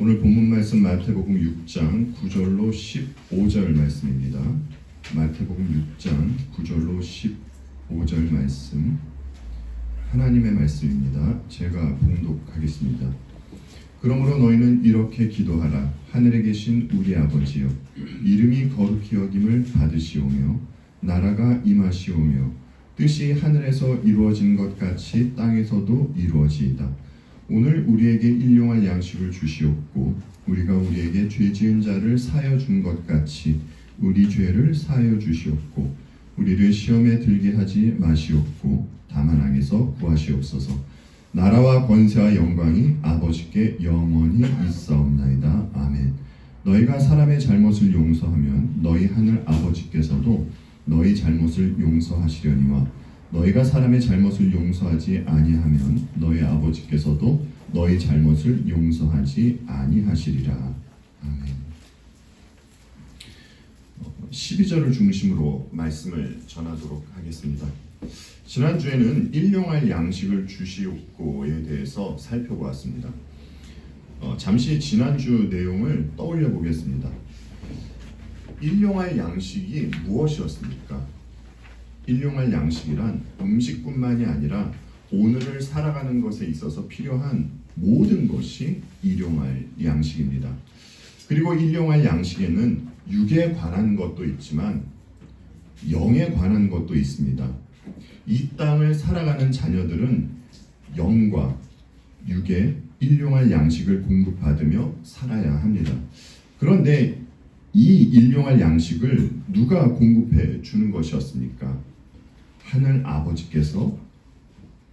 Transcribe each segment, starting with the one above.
오늘 본문 말씀 마태복음 6장 9절로 15절 말씀입니다. 마태복음 6장 9절로 15절 말씀, 하나님의 말씀입니다. 제가 봉독하겠습니다. 그러므로 너희는 이렇게 기도하라. 하늘에 계신 우리 아버지여, 이름이 거룩히 여김을 받으시오며 나라가 임하시오며 뜻이 하늘에서 이루어진 것 같이 땅에서도 이루어지이다. 오늘 우리에게 일용할 양식을 주시옵고 우리가 우리에게 죄 지은 자를 사하여 준 것 같이 우리 죄를 사하여 주시옵고 우리를 시험에 들게 하지 마시옵고 다만 악에서 구하시옵소서. 나라와 권세와 영광이 아버지께 영원히 있사옵나이다. 아멘. 너희가 사람의 잘못을 용서하면 너희 하늘 아버지께서도 너희 잘못을 용서하시려니와 너희가 사람의 잘못을 용서하지 아니하면 너희 아버지께서도 너희 잘못을 용서하지 아니하시리라. 아멘. 12절을 중심으로 말씀을 전하도록 하겠습니다. 지난주에는 일용할 양식을 주시옵고에 대해서 살펴보았습니다. 잠시 지난주 내용을 떠올려 보겠습니다. 일용할 양식이 무엇이었습니까? 일용할 양식이란 음식뿐만이 아니라 오늘을 살아가는 것에 있어서 필요한 모든 것이 일용할 양식입니다. 그리고 일용할 양식에는 육에 관한 것도 있지만 영에 관한 것도 있습니다. 이 땅을 살아가는 자녀들은 영과 육에 일용할 양식을 공급받으며 살아야 합니다. 그런데 이 일용할 양식을 누가 공급해 주는 것이었습니까? 하늘 아버지께서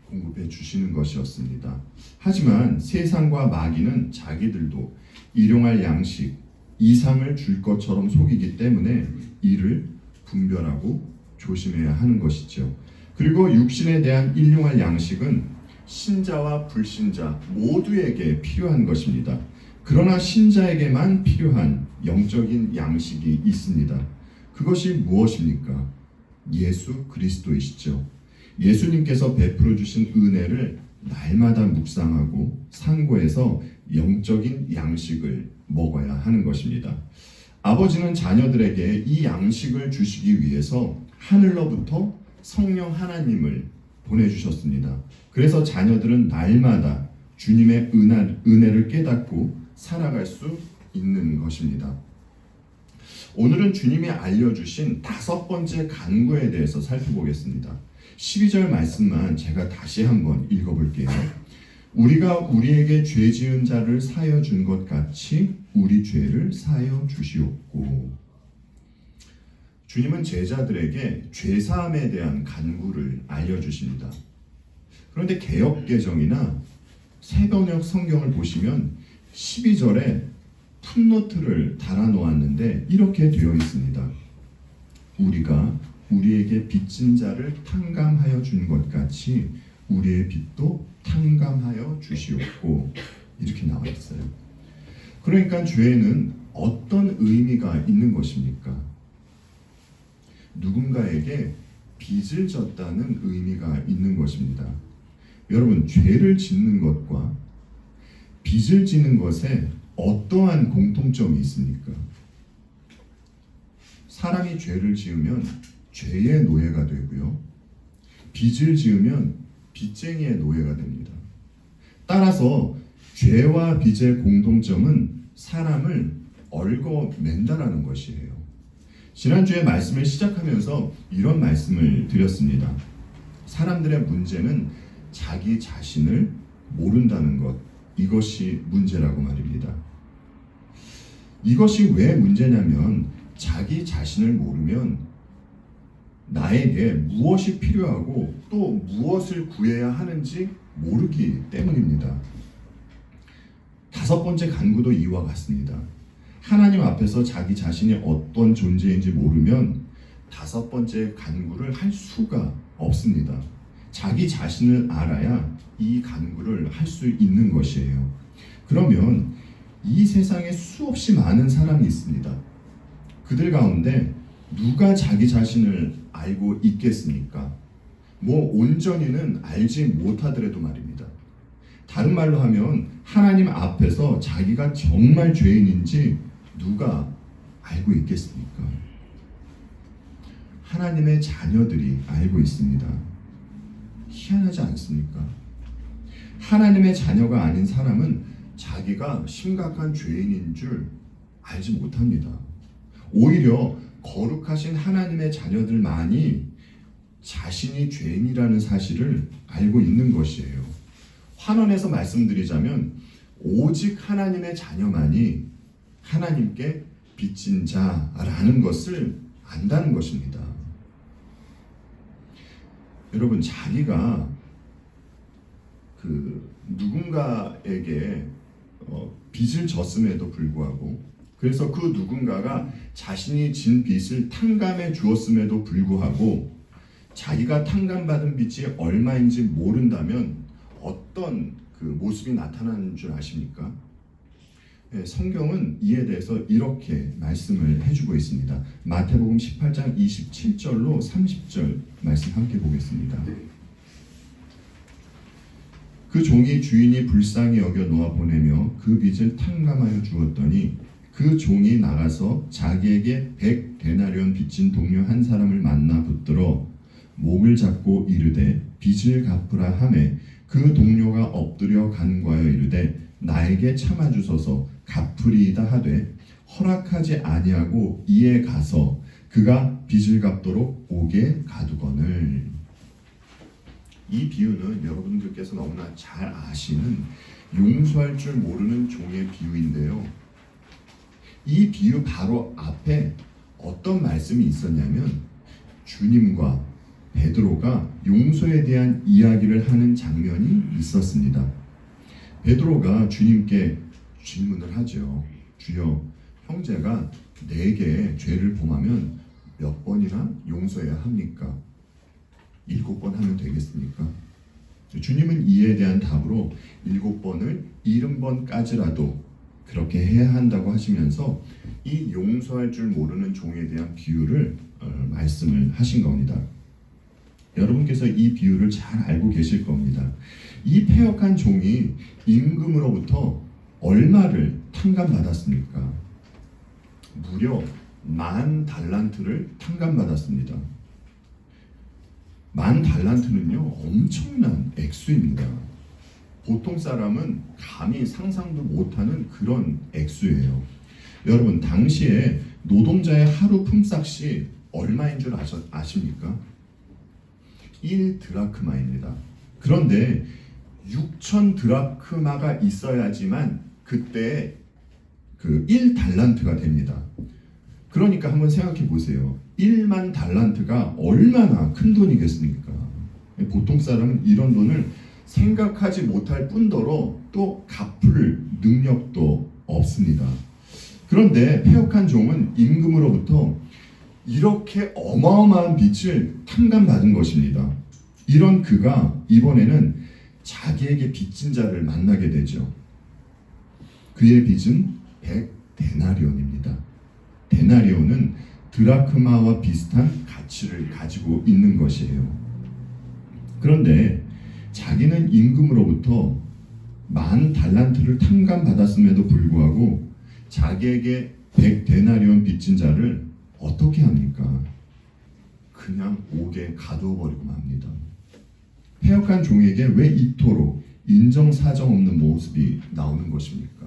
공급해 주시는 것이었습니다. 하지만 세상과 마귀는 자기들도 일용할 양식 이상을 줄 것처럼 속이기 때문에 이를 분별하고 조심해야 하는 것이죠. 그리고 육신에 대한 일용할 양식은 신자와 불신자 모두에게 필요한 것입니다. 그러나 신자에게만 필요한 영적인 양식이 있습니다. 그것이 무엇입니까? 예수 그리스도이시죠. 예수님께서 베풀어 주신 은혜를 날마다 묵상하고 상고해서 영적인 양식을 먹어야 하는 것입니다. 아버지는 자녀들에게 이 양식을 주시기 위해서 하늘로부터 성령 하나님을 보내주셨습니다. 그래서 자녀들은 날마다 주님의 은혜를 깨닫고 살아갈 수 있는 것입니다. 오늘은 주님이 알려주신 5번째 간구에 대해서 살펴보겠습니다. 12절 말씀만 제가 다시 한번 읽어볼게요. 우리가 우리에게 죄 지은 자를 사하여 준 것 같이 우리 죄를 사하여 주시옵고. 주님은 제자들에게 죄사함에 대한 간구를 알려주십니다. 그런데 개역개정이나 새번역 성경을 보시면 12절에 풋노트를 달아놓았는데 이렇게 되어 있습니다. 우리가 우리에게 빚진 자를 탕감하여 준 것 같이 우리의 빚도 탕감하여 주시옵고, 이렇게 나와 있어요. 그러니까 죄는 어떤 의미가 있는 것입니까? 누군가에게 빚을 졌다는 의미가 있는 것입니다. 여러분, 죄를 짓는 것과 빚을 지는 것에 어떠한 공통점이 있습니까? 사람이 죄를 지으면 죄의 노예가 되고요, 빚을 지으면 빚쟁이의 노예가 됩니다. 따라서 죄와 빚의 공통점은 사람을 얽어맨다라는 것이에요. 지난주에 말씀을 시작하면서 이런 말씀을 드렸습니다. 사람들의 문제는 자기 자신을 모른다는 것, 이것이 문제라고 말입니다. 이것이 왜 문제냐면 자기 자신을 모르면 나에게 무엇이 필요하고 또 무엇을 구해야 하는지 모르기 때문입니다. 5번째 간구도 이와 같습니다. 하나님 앞에서 자기 자신이 어떤 존재인지 모르면 5번째 간구를 할 수가 없습니다. 자기 자신을 알아야 이 간구를 할 수 있는 것이에요. 그러면 이 세상에 수없이 많은 사람이 있습니다. 그들 가운데 누가 자기 자신을 알고 있겠습니까? 온전히는 알지 못하더라도 말입니다. 다른 말로 하면 하나님 앞에서 자기가 정말 죄인인지 누가 알고 있겠습니까? 하나님의 자녀들이 알고 있습니다. 희한하지 않습니까? 하나님의 자녀가 아닌 사람은 자기가 심각한 죄인인 줄 알지 못합니다. 오히려 거룩하신 하나님의 자녀들만이 자신이 죄인이라는 사실을 알고 있는 것이에요. 환원해서 말씀드리자면 오직 하나님의 자녀만이 하나님께 빚진 자라는 것을 안다는 것입니다. 여러분, 자기가 누군가에게 빚을 졌음에도 불구하고, 그래서 그 누군가가 자신이 진 빚을 탕감해 주었음에도 불구하고 자기가 탕감받은 빚이 얼마인지 모른다면 어떤 모습이 나타나는 줄 아십니까? 성경은 이에 대해서 이렇게 말씀을 해주고 있습니다. 마태복음 18장 27절로 30절 말씀 함께 보겠습니다. 그 종이 주인이 불쌍히 여겨 놓아 보내며 그 빚을 탕감하여 주었더니 그 종이 나가서 자기에게 100데나리온 빚진 동료 한 사람을 만나 붙들어 목을 잡고 이르되 빚을 갚으라 하매 그 동료가 엎드려 간구하여 이르되 나에게 참아주소서 갚으리이다 하되 허락하지 아니하고 이에 가서 그가 빚을 갚도록 옥에 가두거늘. 이 비유는 여러분들께서 너무나 잘 아시는 용서할 줄 모르는 종의 비유인데요. 이 비유 바로 앞에 어떤 말씀이 있었냐면 주님과 베드로가 용서에 대한 이야기를 하는 장면이 있었습니다. 베드로가 주님께 질문을 하죠. 주여, 형제가 내게 죄를 범하면 몇 번이나 용서해야 합니까? 7번 하면 되겠습니까? 주님은 이에 대한 답으로 7번을 70번까지라도 그렇게 해야 한다고 하시면서 이 용서할 줄 모르는 종에 대한 비유를 말씀을 하신 겁니다. 여러분께서 이 비유를 잘 알고 계실 겁니다. 이 패역한 종이 임금으로부터 얼마를 탕감받았습니까? 무려 10,000달란트를 탕감받았습니다. 10,000달란트는요, 엄청난 액수입니다. 보통 사람은 감히 상상도 못하는 그런 액수예요. 여러분, 당시에 노동자의 하루 품삯이 얼마인 줄 아십니까? 1드라크마입니다. 그런데 6,000드라크마가 있어야지만 그때 1달란트가 됩니다. 그러니까 한번 생각해 보세요. 1만 달란트가 얼마나 큰 돈이겠습니까? 보통 사람은 이런 돈을 생각하지 못할 뿐더러 또 갚을 능력도 없습니다. 그런데 패역한 종은 임금으로부터 이렇게 어마어마한 빚을 탕감받은 것입니다. 이런 그가 이번에는 자기에게 빚진 자를 만나게 되죠. 그의 빚은 100데나리온입니다. 데나리온은 드라크마와 비슷한 가치를 가지고 있는 것이에요. 그런데 자기는 임금으로부터 10,000달란트를 탕감받았음에도 불구하고 자기에게 100데나리온 빚진 자를 어떻게 합니까? 그냥 옥에 가두어 버리고 맙니다. 패역한 종에게 왜 이토록 인정사정 없는 모습이 나오는 것입니까?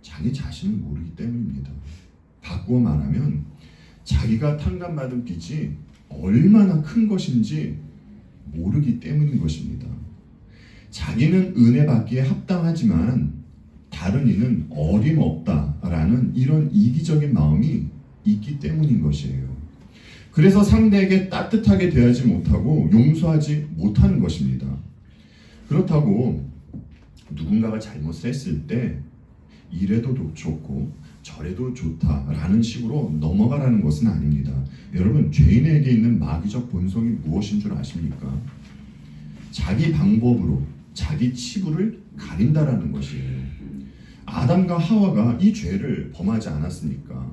자기 자신을 모르기 때문입니다. 바꾸어 말하면 자기가 탕감받은 빚이 얼마나 큰 것인지 모르기 때문인 것입니다. 자기는 은혜 받기에 합당하지만 다른 이는 어림없다라는 이런 이기적인 마음이 있기 때문인 것이에요. 그래서 상대에게 따뜻하게 대하지 못하고 용서하지 못하는 것입니다. 그렇다고 누군가가 잘못을 했을 때 이래도 좋고 저래도 좋다라는 식으로 넘어가라는 것은 아닙니다. 여러분, 죄인에게 있는 마귀적 본성이 무엇인 줄 아십니까? 자기 방법으로 자기 치부를 가린다라는 것이에요. 아담과 하와가 이 죄를 범하지 않았습니까?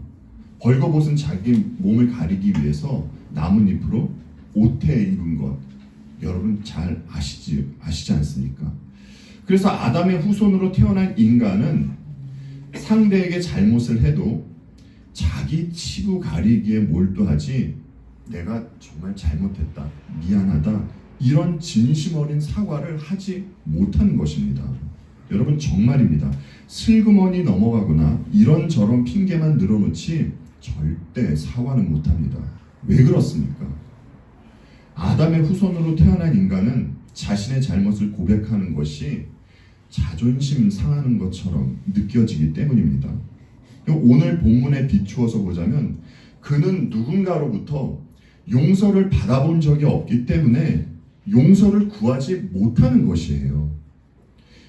벌거벗은 자기 몸을 가리기 위해서 나뭇잎으로 옷에 입은 것, 여러분 잘 아시지 않습니까? 그래서 아담의 후손으로 태어난 인간은 상대에게 잘못을 해도 자기 치부 가리기에 몰두하지 내가 정말 잘못했다, 미안하다 이런 진심 어린 사과를 하지 못하는 것입니다. 여러분 정말입니다. 슬그머니 넘어가거나 이런저런 핑계만 늘어놓지 절대 사과는 못합니다. 왜 그렇습니까? 아담의 후손으로 태어난 인간은 자신의 잘못을 고백하는 것이 자존심 상하는 것처럼 느껴지기 때문입니다. 오늘 본문에 비추어서 보자면 그는 누군가로부터 용서를 받아본 적이 없기 때문에 용서를 구하지 못하는 것이에요.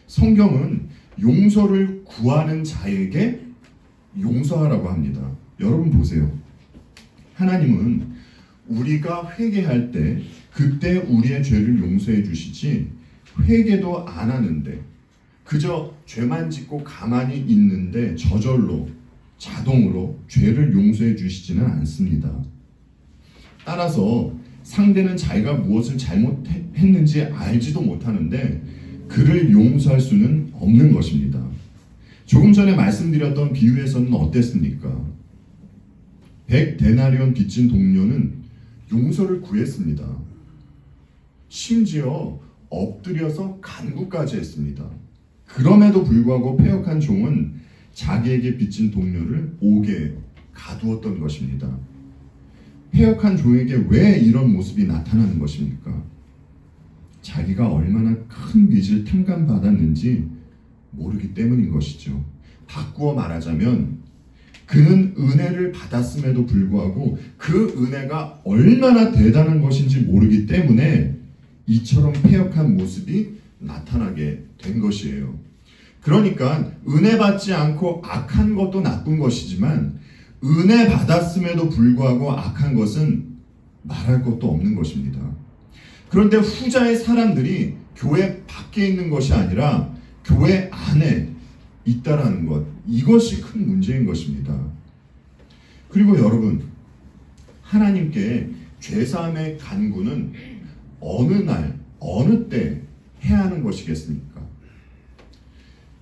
성경은 용서를 구하는 자에게 용서하라고 합니다. 여러분 보세요. 하나님은 우리가 회개할 때 그때 우리의 죄를 용서해 주시지 회개도 안 하는데 그저 죄만 짓고 가만히 있는데 저절로 자동으로 죄를 용서해 주시지는 않습니다. 따라서 상대는 자기가 무엇을 잘못했는지 알지도 못하는데 그를 용서할 수는 없는 것입니다. 조금 전에 말씀드렸던 비유에서는 어땠습니까? 100데나리온 빚진 동료는 용서를 구했습니다. 심지어 엎드려서 간구까지 했습니다. 그럼에도 불구하고 패역한 종은 자기에게 빚진 동료를 옥에 가두었던 것입니다. 패역한 종에게 왜 이런 모습이 나타나는 것입니까? 자기가 얼마나 큰 빚을 탕감받았는지 모르기 때문인 것이죠. 바꾸어 말하자면 그는 은혜를 받았음에도 불구하고 그 은혜가 얼마나 대단한 것인지 모르기 때문에 이처럼 패역한 모습이 나타나게 된 것이에요. 그러니까 은혜 받지 않고 악한 것도 나쁜 것이지만 은혜 받았음에도 불구하고 악한 것은 말할 것도 없는 것입니다. 그런데 후자의 사람들이 교회 밖에 있는 것이 아니라 교회 안에 있다라는 것, 이것이 큰 문제인 것입니다. 그리고 여러분, 하나님께 죄사함의 간구는 어느 날, 어느 때 해야 하는 것이겠습니까?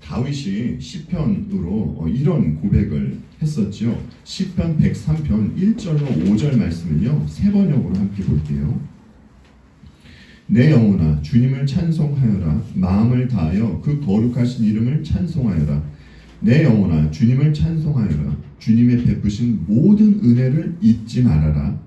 다윗이 시편으로 이런 고백을 했었죠. 시편 103편 1절로 5절 말씀을요, 세 번역으로 함께 볼게요. 내 영혼아 주님을 찬송하여라. 마음을 다하여 그 거룩하신 이름을 찬송하여라. 내 영혼아 주님을 찬송하여라. 주님의 베푸신 모든 은혜를 잊지 말아라.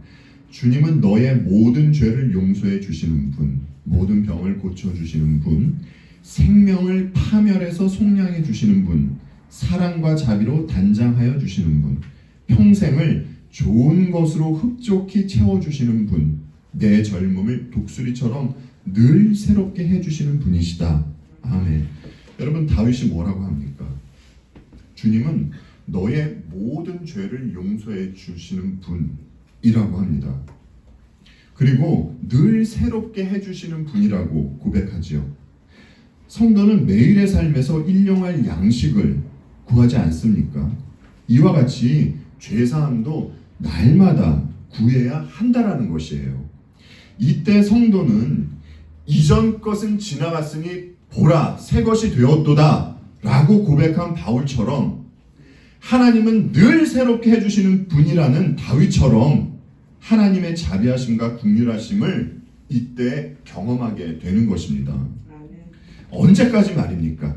주님은 너의 모든 죄를 용서해 주시는 분, 모든 병을 고쳐주시는 분, 생명을 파멸해서 속량해 주시는 분, 사랑과 자비로 단장하여 주시는 분, 평생을 좋은 것으로 흡족히 채워주시는 분, 내 젊음을 독수리처럼 늘 새롭게 해주시는 분이시다. 아멘. 여러분, 다윗이 뭐라고 합니까? 주님은 너의 모든 죄를 용서해 주시는 분이라고 합니다. 그리고 늘 새롭게 해주시는 분이라고 고백하지요. 성도는 매일의 삶에서 일용할 양식을 구하지 않습니까? 이와 같이 죄사함도 날마다 구해야 한다라는 것이에요. 이때 성도는 이전 것은 지나갔으니 보라 새 것이 되었도다 라고 고백한 바울처럼 하나님은 늘 새롭게 해주시는 분이라는 다윗처럼 하나님의 자비하심과 긍휼하심을 이때 경험하게 되는 것입니다. 언제까지 말입니까?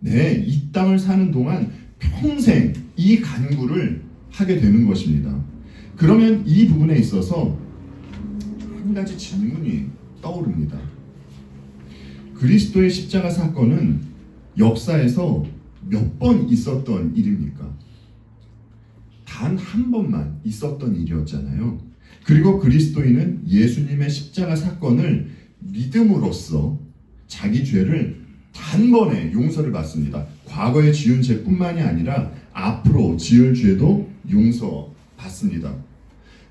네, 이 땅을 사는 동안 평생 이 간구를 하게 되는 것입니다. 그러면 이 부분에 있어서 한 가지 질문이 떠오릅니다. 그리스도의 십자가 사건은 역사에서 몇 번 있었던 일입니까? 단 한 번만 있었던 일이었잖아요. 그리고 그리스도인은 예수님의 십자가 사건을 믿음으로써 자기 죄를 단번에 용서를 받습니다. 과거에 지은 죄뿐만이 아니라 앞으로 지을 죄도 용서받습니다.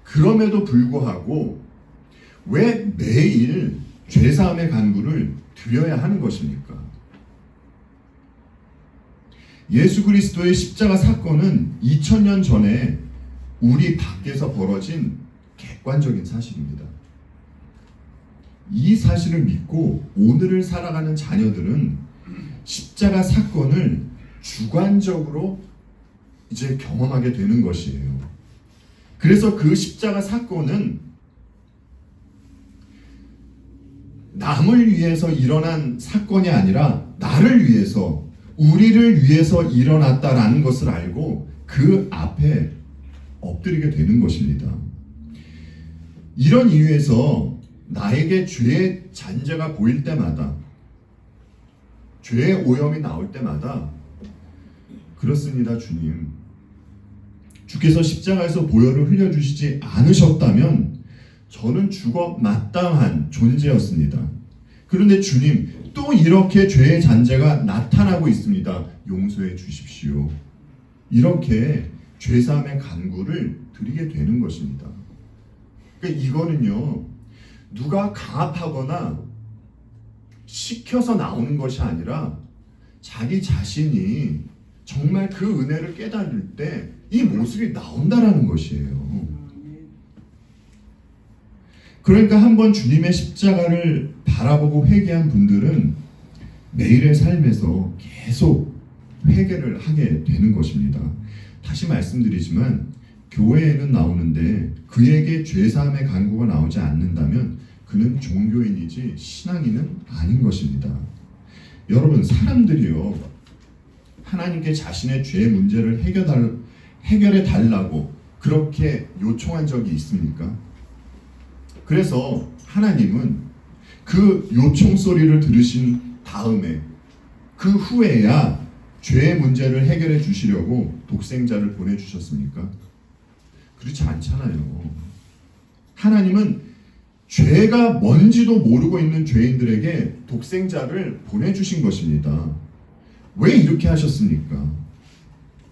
그럼에도 불구하고 왜 매일 죄사함의 간구를 드려야 하는 것입니까? 예수 그리스도의 십자가 사건은 2000년 전에 우리 밖에서 벌어진 객관적인 사실입니다. 이 사실을 믿고 오늘을 살아가는 자녀들은 십자가 사건을 주관적으로 이제 경험하게 되는 것이에요. 그래서 그 십자가 사건은 남을 위해서 일어난 사건이 아니라 나를 위해서, 우리를 위해서 일어났다라는 것을 알고 그 앞에 엎드리게 되는 것입니다. 이런 이유에서 나에게 죄의 잔재가 보일 때마다, 죄의 오염이 나올 때마다, 그렇습니다 주님, 주께서 십자가에서 보혈을 흘려주시지 않으셨다면 저는 죽어 마땅한 존재였습니다. 그런데 주님, 또 이렇게 죄의 잔재가 나타나고 있습니다. 용서해 주십시오. 이렇게 죄사함의 간구를 드리게 되는 것입니다. 그러니까 이거는요, 누가 강압하거나 시켜서 나오는 것이 아니라 자기 자신이 정말 그 은혜를 깨달을 때 이 모습이 나온다라는 것이에요. 그러니까 한번 주님의 십자가를 바라보고 회개한 분들은 매일의 삶에서 계속 회개를 하게 되는 것입니다. 다시 말씀드리지만 교회에는 나오는데 그에게 죄사함의 간구가 나오지 않는다면 그는 종교인이지 신앙인은 아닌 것입니다. 여러분, 사람들이요, 하나님께 자신의 죄 문제를 해결해 달라고 그렇게 요청한 적이 있습니까? 그래서 하나님은 그 요청 소리를 들으신 다음에, 그 후에야 죄의 문제를 해결해 주시려고 독생자를 보내주셨습니까? 그렇지 않잖아요. 하나님은 죄가 뭔지도 모르고 있는 죄인들에게 독생자를 보내주신 것입니다. 왜 이렇게 하셨습니까?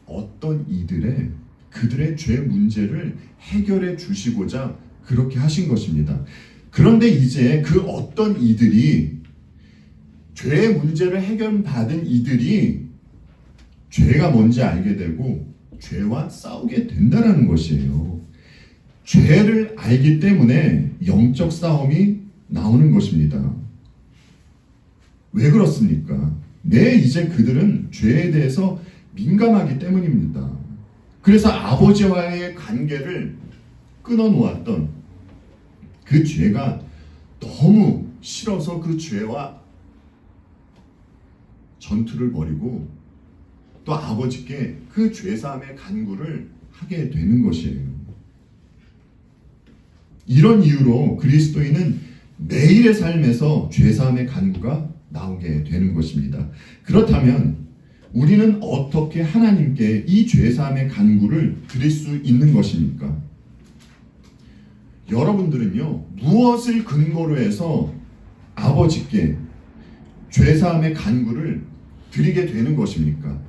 어떤 그들의 죄 문제를 해결해 주시고자 그렇게 하신 것입니다. 그런데 이제 그 어떤 이들이, 죄의 문제를 해결받은 이들이 죄가 뭔지 알게 되고 죄와 싸우게 된다는 것이에요. 죄를 알기 때문에 영적 싸움이 나오는 것입니다. 왜 그렇습니까? 이제 그들은 죄에 대해서 민감하기 때문입니다. 그래서 아버지와의 관계를 끊어놓았던 그 죄가 너무 싫어서 그 죄와 전투를 벌이고 또 아버지께 그 죄사함의 간구를 하게 되는 것이에요. 이런 이유로 그리스도인은 매일의 삶에서 죄사함의 간구가 나오게 되는 것입니다. 그렇다면 우리는 어떻게 하나님께 이 죄사함의 간구를 드릴 수 있는 것입니까? 여러분들은요, 무엇을 근거로 해서 아버지께 죄사함의 간구를 드리게 되는 것입니까?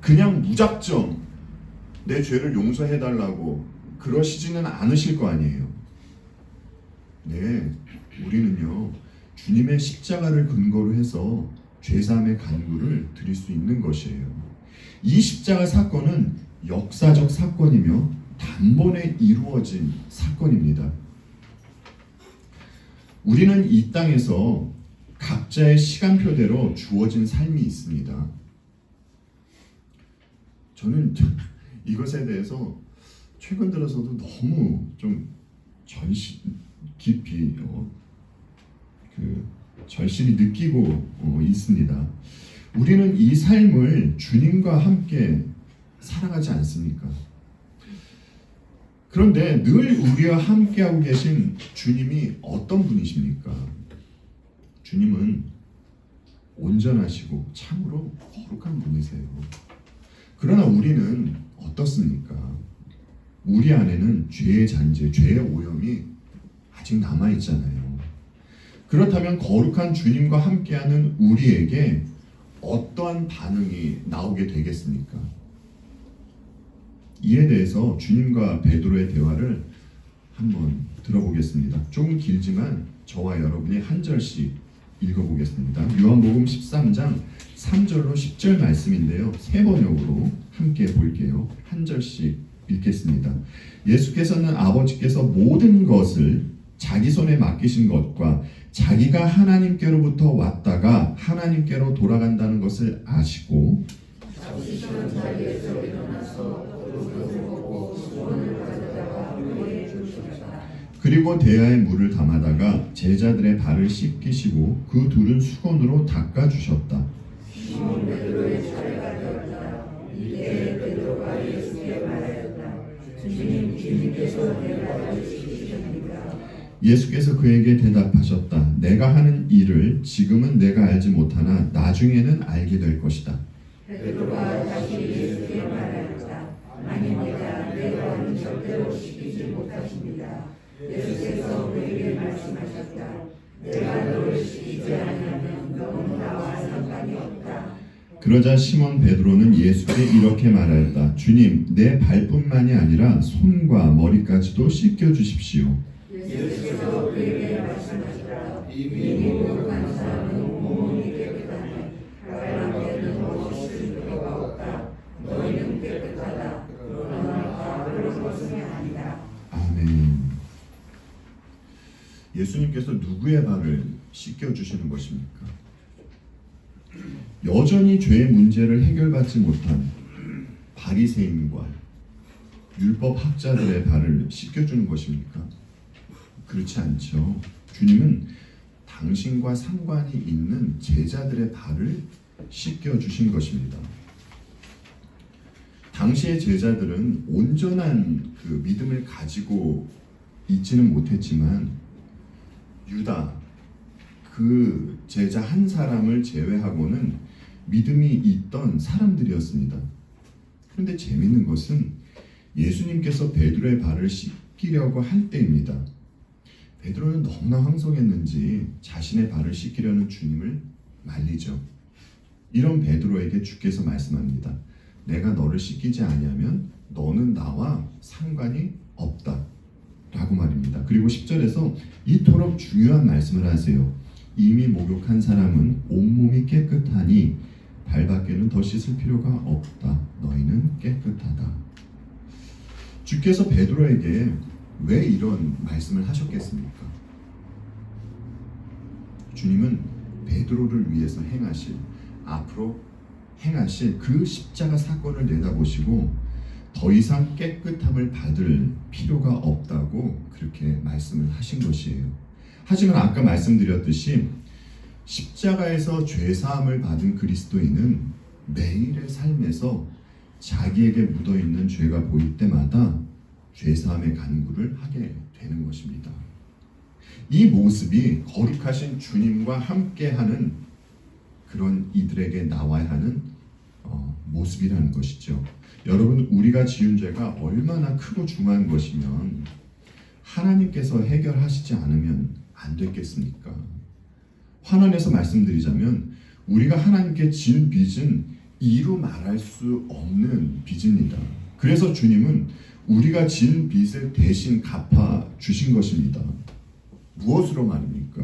그냥 무작정 내 죄를 용서해달라고 그러시지는 않으실 거 아니에요. 네, 우리는요, 주님의 십자가를 근거로 해서 죄사함의 간구를 드릴 수 있는 것이에요. 이 십자가 사건은 역사적 사건이며 단번에 이루어진 사건입니다. 우리는 이 땅에서 각자의 시간표대로 주어진 삶이 있습니다. 저는 이것에 대해서 최근 들어서도 너무 좀 깊이 절실히 느끼고 있습니다. 우리는 이 삶을 주님과 함께 살아가지 않습니까? 그런데 늘 우리와 함께하고 계신 주님이 어떤 분이십니까? 주님은 온전하시고 참으로 거룩한 분이세요. 그러나 우리는 어떻습니까? 우리 안에는 죄의 잔재, 죄의 오염이 아직 남아있잖아요. 그렇다면 거룩한 주님과 함께하는 우리에게 어떠한 반응이 나오게 되겠습니까? 이에 대해서 주님과 베드로의 대화를 한번 들어보겠습니다. 조금 길지만 저와 여러분이 한 절씩 읽어보겠습니다. 요한복음 13장 3절로 10절 말씀인데요. 세 번역으로 함께 볼게요. 한 절씩 읽겠습니다. 예수께서는 아버지께서 모든 것을 자기 손에 맡기신 것과 자기가 하나님께로부터 왔다가 하나님께로 돌아간다는 것을 아시고 그리고 대야에 물을 담아다가 제자들의 발을 씻기시고 그 둘은 수건으로 닦아주셨다. 예수께서 그에게 대답하셨다. 내가 하는 일을 지금은 내가 알지 못하나 나중에는 알게 될 것이다. 베드로가 다시 예수께 말하였다. 아닙니다. 내가는 절대로 시키지 못하십니다. 예수께서 그에게 말씀하셨다. 내가 너를 시키지 아니하면 너는 나와 상관이 없다. 그러자 시몬 베드로는 예수께 이렇게 말하였다. 주님, 내 발뿐만이 아니라 손과 머리까지도 씻겨 주십시오. 예수께서 그에게 말씀하셨다. 이미 목욕한 사람은 몸이 깨끗하니 가라앉게는 더 씻을 필요가 없다. 너희는 깨끗하다. 그러나 다 그런 것은 아니다. 아멘. 예수님께서 누구의 발을 씻겨 주시는 것입니까? 여전히 죄의 문제를 해결받지 못한 바리새인과 율법 학자들의 발을 씻겨 주는 것입니까? 그렇지 않죠. 주님은 당신과 상관이 있는 제자들의 발을 씻겨 주신 것입니다. 당시의 제자들은 온전한 그 믿음을 가지고 있지는 못했지만 유다 그 제자 한 사람을 제외하고는 믿음이 있던 사람들이었습니다. 그런데 재미있는 것은 예수님께서 베드로의 발을 씻기려고 할 때입니다. 베드로는 너무나 황송했는지 자신의 발을 씻기려는 주님을 말리죠. 이런 베드로에게 주께서 말씀합니다. 내가 너를 씻기지 아니하면 너는 나와 상관이 없다 라고 말입니다. 그리고 10절에서 이토록 중요한 말씀을 하세요. 이미 목욕한 사람은 온몸이 깨끗하니 발밖에는 더 씻을 필요가 없다. 너희는 깨끗하다. 주께서 베드로에게 왜 이런 말씀을 하셨겠습니까? 주님은 베드로를 위해서 앞으로 행하실 그 십자가 사건을 내다보시고 더 이상 깨끗함을 받을 필요가 없다고 그렇게 말씀을 하신 것이에요. 하지만 아까 말씀드렸듯이 십자가에서 죄사함을 받은 그리스도인은 매일의 삶에서 자기에게 묻어있는 죄가 보일 때마다 죄사함의 간구를 하게 되는 것입니다. 이 모습이 거룩하신 주님과 함께하는 그런 이들에게 나와야 하는 모습이라는 것이죠. 여러분, 우리가 지은 죄가 얼마나 크고 중요한 것이면 하나님께서 해결하시지 않으면 안 됐겠습니까? 환원해서 말씀드리자면 우리가 하나님께 진 빚은 이루 말할 수 없는 빚입니다. 그래서 주님은 우리가 진 빚을 대신 갚아 주신 것입니다. 무엇으로 말입니까?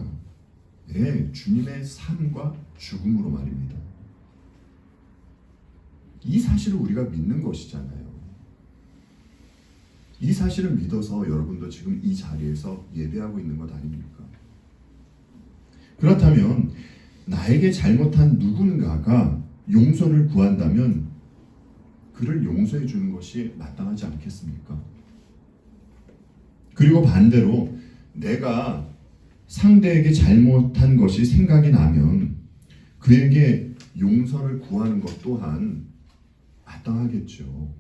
네, 주님의 삶과 죽음으로 말입니다. 이 사실을 우리가 믿는 것이잖아요. 이 사실을 믿어서 여러분도 지금 이 자리에서 예배하고 있는 것 아닙니까? 그렇다면 나에게 잘못한 누군가가 용서를 구한다면 그를 용서해 주는 것이 마땅하지 않겠습니까? 그리고 반대로 내가 상대에게 잘못한 것이 생각이 나면 그에게 용서를 구하는 것 또한 마땅하겠죠.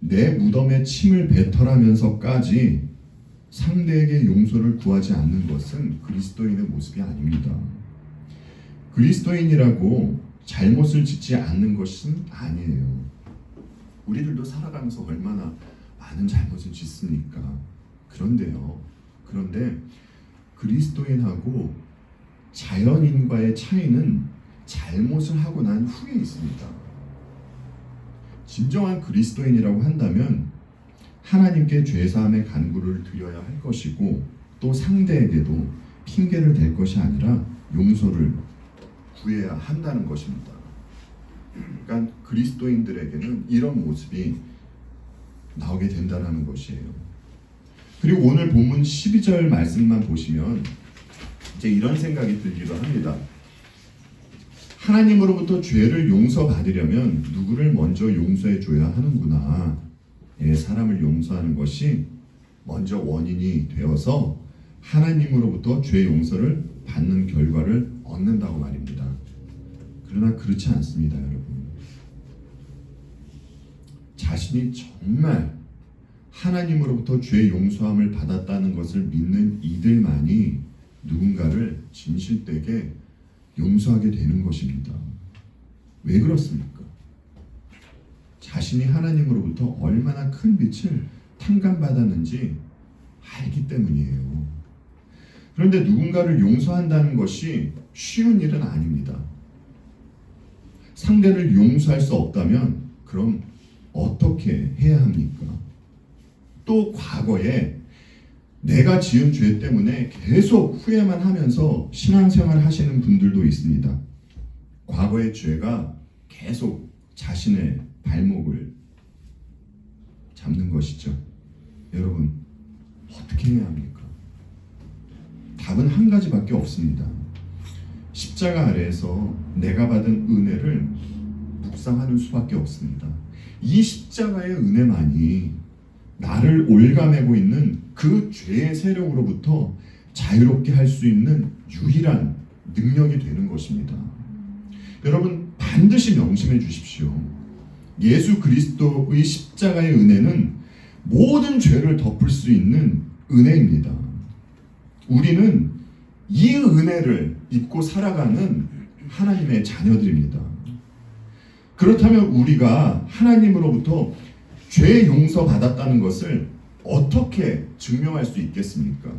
내 무덤에 침을 뱉어라면서까지 상대에게 용서를 구하지 않는 것은 그리스도인의 모습이 아닙니다. 그리스도인이라고 잘못을 짓지 않는 것은 아니에요. 우리들도 살아가면서 얼마나 많은 잘못을 짓습니까? 그런데 그리스도인하고 자연인과의 차이는 잘못을 하고 난 후에 있습니다. 진정한 그리스도인이라고 한다면 하나님께 죄사함의 간구를 드려야 할 것이고 또 상대에게도 핑계를 댈 것이 아니라 용서를 구해야 한다는 것입니다. 그러니까 그리스도인들에게는 이런 모습이 나오게 된다는 것이에요. 그리고 오늘 본문 12절 말씀만 보시면 이제 이런 생각이 들기도 합니다. 하나님으로부터 죄를 용서받으려면 누구를 먼저 용서해 줘야 하는구나. 사람을 용서하는 것이 먼저 원인이 되어서 하나님으로부터 죄 용서를 받는 결과를 얻는다고 말입니다. 그러나 그렇지 않습니다, 여러분. 자신이 정말 하나님으로부터 죄 용서함을 받았다는 것을 믿는 이들만이 누군가를 진실되게 용서하게 되는 것입니다. 왜 그렇습니까? 자신이 하나님으로부터 얼마나 큰 빛을 탕감받았는지 알기 때문이에요. 그런데 누군가를 용서한다는 것이 쉬운 일은 아닙니다. 상대를 용서할 수 없다면 그럼 어떻게 해야 합니까? 또 과거에 내가 지은 죄 때문에 계속 후회만 하면서 신앙생활 하시는 분들도 있습니다. 과거의 죄가 계속 자신의 발목을 잡는 것이죠. 여러분, 어떻게 해야 합니까? 답은 한 가지밖에 없습니다. 십자가 아래에서 내가 받은 은혜를 묵상하는 수밖에 없습니다. 이 십자가의 은혜만이 나를 올가매고 있는 그 죄의 세력으로부터 자유롭게 할 수 있는 유일한 능력이 되는 것입니다. 여러분, 반드시 명심해 주십시오. 예수 그리스도의 십자가의 은혜는 모든 죄를 덮을 수 있는 은혜입니다. 우리는 이 은혜를 입고 살아가는 하나님의 자녀들입니다. 그렇다면 우리가 하나님으로부터 죄 용서 받았다는 것을 어떻게 증명할 수 있겠습니까?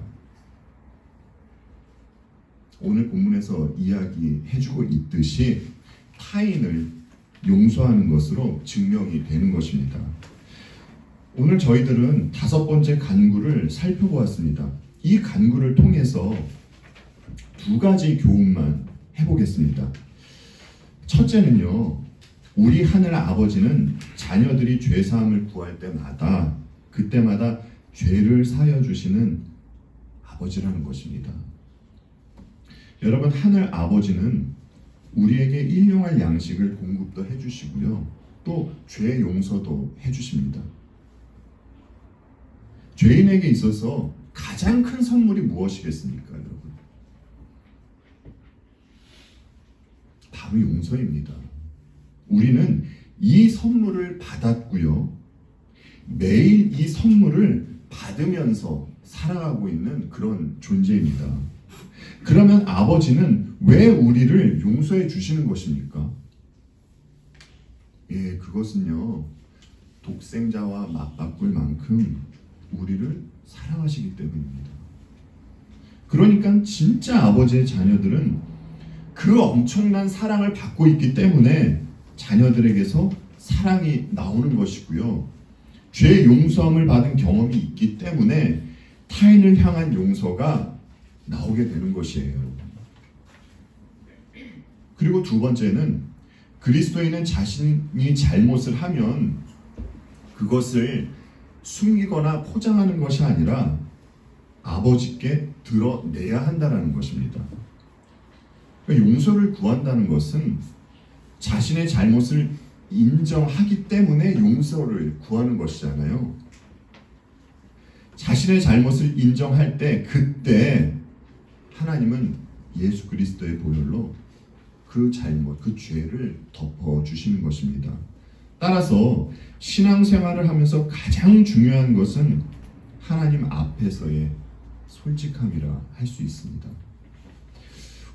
오늘 본문에서 이야기해주고 있듯이 타인을 용서하는 것으로 증명이 되는 것입니다. 오늘 저희들은 5번째 간구를 살펴보았습니다. 이 간구를 통해서 2가지 교훈만 해보겠습니다. 첫째는요, 우리 하늘 아버지는 자녀들이 죄사함을 구할 때마다 그때마다 죄를 사여 주시는 아버지라는 것입니다. 여러분, 하늘 아버지는 우리에게 일용할 양식을 공급도 해주시고요, 또 죄 용서도 해주십니다. 죄인에게 있어서 가장 큰 선물이 무엇이겠습니까, 여러분? 바로 용서입니다. 우리는 이 선물을 받았고요, 매일 이 선물을 받으면서 살아가고 있는 그런 존재입니다. 그러면 아버지는 왜 우리를 용서해 주시는 것입니까? 그것은요, 독생자와 맞바꿀 만큼 우리를 사랑하시기 때문입니다. 그러니까 진짜 아버지의 자녀들은 그 엄청난 사랑을 받고 있기 때문에 자녀들에게서 사랑이 나오는 것이고요, 죄 용서함을 받은 경험이 있기 때문에 타인을 향한 용서가 나오게 되는 것이에요. 그리고 2번째는 그리스도인은 자신이 잘못을 하면 그것을 숨기거나 포장하는 것이 아니라 아버지께 드러내야 한다는 것입니다. 그러니까 용서를 구한다는 것은 자신의 잘못을 인정하기 때문에 용서를 구하는 것이잖아요. 자신의 잘못을 인정할 때, 그때 하나님은 예수 그리스도의 보혈로 그 잘못, 그 죄를 덮어주시는 것입니다. 따라서 신앙생활을 하면서 가장 중요한 것은 하나님 앞에서의 솔직함이라 할 수 있습니다.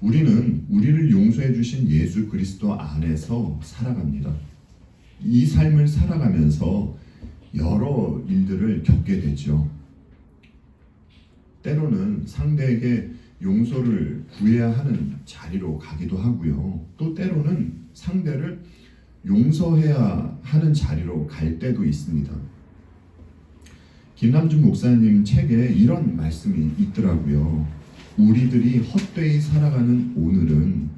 우리는 우리를 용서해 주신 예수 그리스도 안에서 살아갑니다. 이 삶을 살아가면서 여러 일들을 겪게 되죠. 때로는 상대에게 용서를 구해야 하는 자리로 가기도 하고요, 또 때로는 상대를 용서해야 하는 자리로 갈 때도 있습니다. 김남준 목사님 책에 이런 말씀이 있더라고요. 우리들이 헛되이 살아가는 오늘은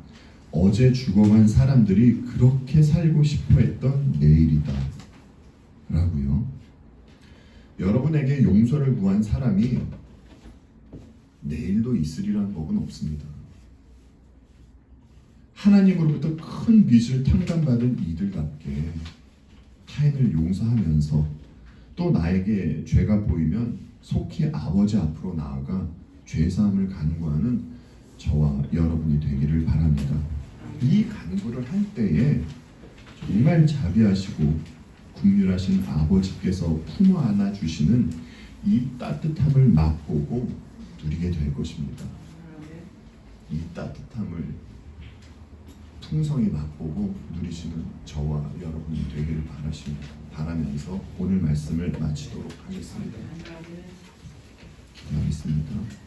어제 죽어간 사람들이 그렇게 살고 싶어 했던 내일이다 라고요. 여러분에게 용서를 구한 사람이 내일도 있으리라는 법은 없습니다. 하나님으로부터 큰 빚을 탕감받은 이들답게 타인을 용서하면서 또 나에게 죄가 보이면 속히 아버지 앞으로 나아가 죄사함을 간구하는 저와 여러분이 되기를 바랍니다. 이 간구를 할 때에 정말 자비하시고 긍휼하신 아버지께서 품어 안아 주시는 이 따뜻함을 맛보고 누리게 될 것입니다. 이 따뜻함을 풍성히 맛보고 누리시는 저와 여러분이 되기를 바라면서 오늘 말씀을 마치도록 하겠습니다. 기도하겠습니다.